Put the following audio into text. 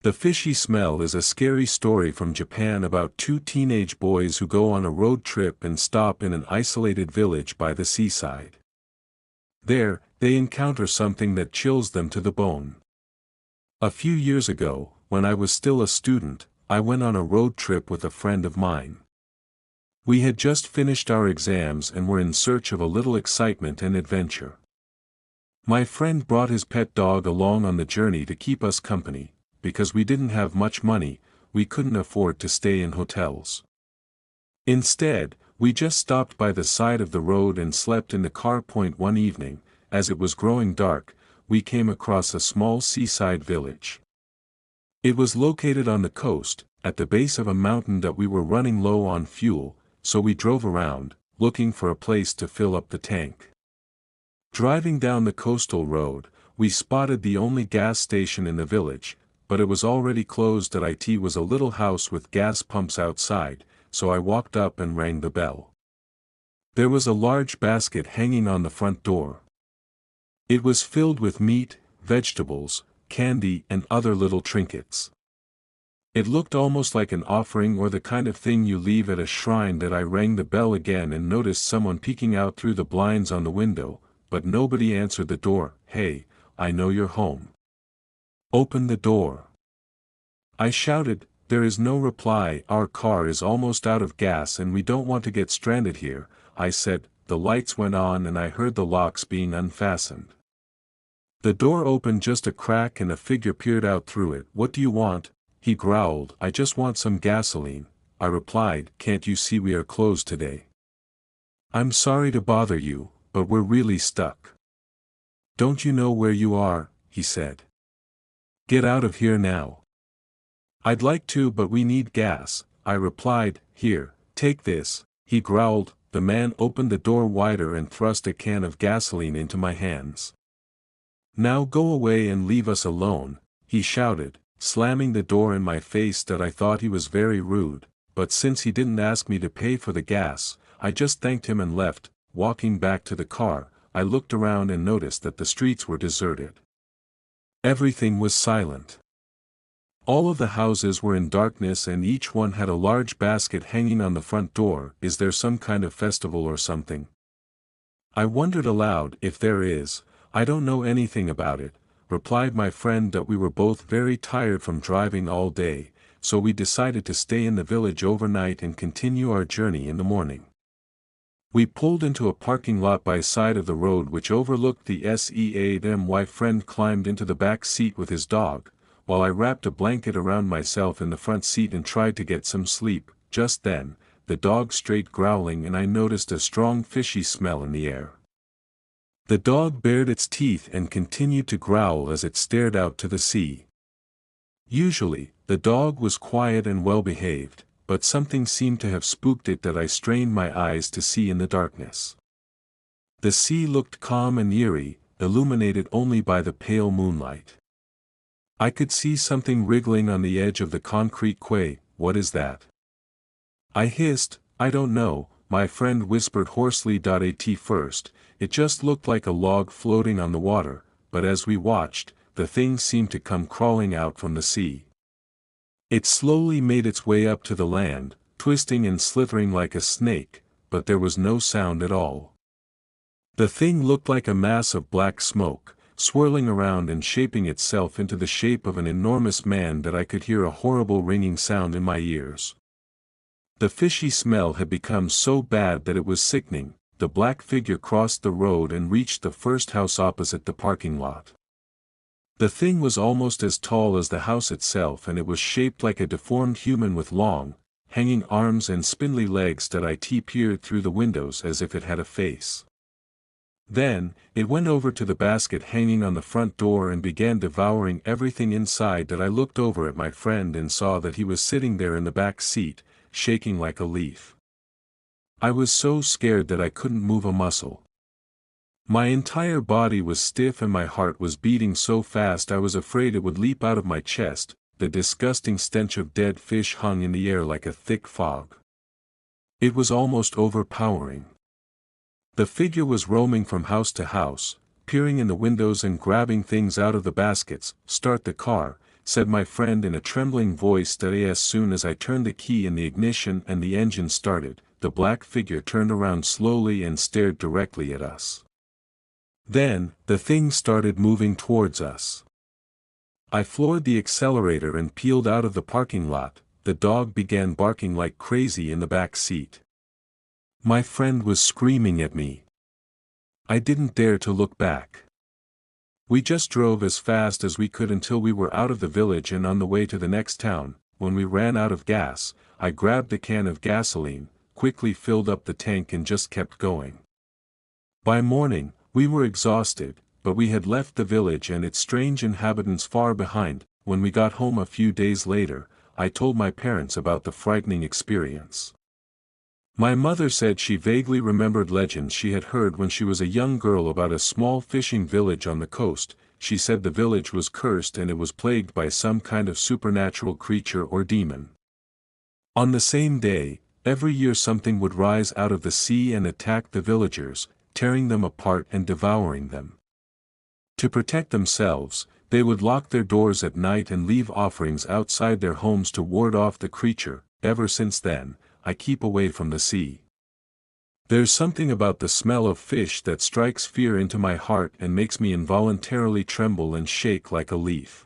The Fishy Smell is a scary story from Japan about two teenage boys who go on a road trip and stop in an isolated village by the seaside. There, they encounter something that chills them to the bone. A few years ago, when I was still a student, I went on a road trip with a friend of mine. We had just finished our exams and were in search of a little excitement and adventure. My friend brought his pet dog along on the journey to keep us company. Because we didn't have much money, we couldn't afford to stay in hotels. Instead, we just stopped by the side of the road and slept in the car. One evening, as it was growing dark, we came across a small seaside village. It was located on the coast, at the base of a mountain that we were running low on fuel, so we drove around, looking for a place to fill up the tank. Driving down the coastal road, we spotted the only gas station in the village, but it was already closed. It was a little house with gas pumps outside, so I walked up and rang the bell. There was a large basket hanging on the front door. It was filled with meat, vegetables, candy and other little trinkets. It looked almost like an offering or the kind of thing you leave at a shrine. I rang the bell again and noticed someone peeking out through the blinds on the window, but nobody answered the door. "Hey, I know you're home. Open the door," I shouted. "There is no reply." "Our car is almost out of gas and we don't want to get stranded here," I said. The lights went on and I heard the locks being unfastened. The door opened just a crack and a figure peered out through it. "What do you want?" he growled. "I just want some gasoline," I replied. "Can't you see we are closed today?" "I'm sorry to bother you, but we're really stuck." "Don't you know where you are?" he said. "Get out of here now." "I'd like to, but we need gas," I replied. "Here, take this," he growled. The man opened the door wider and thrust a can of gasoline into my hands. "Now go away and leave us alone," he shouted, slamming the door in my face. I thought he was very rude, but since he didn't ask me to pay for the gas, I just thanked him and left. Walking back to the car, I looked around and noticed that the streets were deserted. Everything was silent. All of the houses were in darkness and each one had a large basket hanging on the front door. "Is there some kind of festival or something?" I wondered aloud. "If there is, I don't know anything about it," replied my friend. We were both very tired from driving all day, so we decided to stay in the village overnight and continue our journey in the morning. We pulled into a parking lot by side of the road which overlooked the sea. My friend climbed into the back seat with his dog, while I wrapped a blanket around myself in the front seat and tried to get some sleep. Just then, the dog started growling and I noticed a strong fishy smell in the air. The dog bared its teeth and continued to growl as it stared out to the sea. Usually, the dog was quiet and well-behaved, but something seemed to have spooked it. I strained my eyes to see in the darkness. The sea looked calm and eerie, illuminated only by the pale moonlight. I could see something wriggling on the edge of the concrete quay. "What is that?" I hissed. "I don't know," my friend whispered hoarsely. At first, it just looked like a log floating on the water, but as we watched, the thing seemed to come crawling out from the sea. It slowly made its way up to the land, twisting and slithering like a snake, but there was no sound at all. The thing looked like a mass of black smoke, swirling around and shaping itself into the shape of an enormous man. I could hear a horrible ringing sound in my ears. The fishy smell had become so bad that it was sickening. The black figure crossed the road and reached the first house opposite the parking lot. The thing was almost as tall as the house itself and it was shaped like a deformed human with long, hanging arms and spindly legs. It peered through the windows as if it had a face. Then, it went over to the basket hanging on the front door and began devouring everything inside. I looked over at my friend and saw that he was sitting there in the back seat, shaking like a leaf. I was so scared that I couldn't move a muscle. My entire body was stiff and my heart was beating so fast I was afraid it would leap out of my chest. The disgusting stench of dead fish hung in the air like a thick fog. It was almost overpowering. The figure was roaming from house to house, peering in the windows and grabbing things out of the baskets. "Start the car," said my friend in a trembling voice that as soon as I turned the key in the ignition and the engine started, the black figure turned around slowly and stared directly at us. Then, the thing started moving towards us. I floored the accelerator and peeled out of the parking lot. The dog began barking like crazy in the back seat. My friend was screaming at me. I didn't dare to look back. We just drove as fast as we could until we were out of the village and on the way to the next town. When we ran out of gas, I grabbed a can of gasoline, quickly filled up the tank and just kept going. By morning, we were exhausted, but we had left the village and its strange inhabitants far behind. When we got home a few days later, I told my parents about the frightening experience. My mother said she vaguely remembered legends she had heard when she was a young girl about a small fishing village on the coast. She said the village was cursed and it was plagued by some kind of supernatural creature or demon. On the same day, every year something would rise out of the sea and attack the villagers, tearing them apart and devouring them. To protect themselves, they would lock their doors at night and leave offerings outside their homes to ward off the creature. Ever since then, I keep away from the sea. There's something about the smell of fish that strikes fear into my heart and makes me involuntarily tremble and shake like a leaf.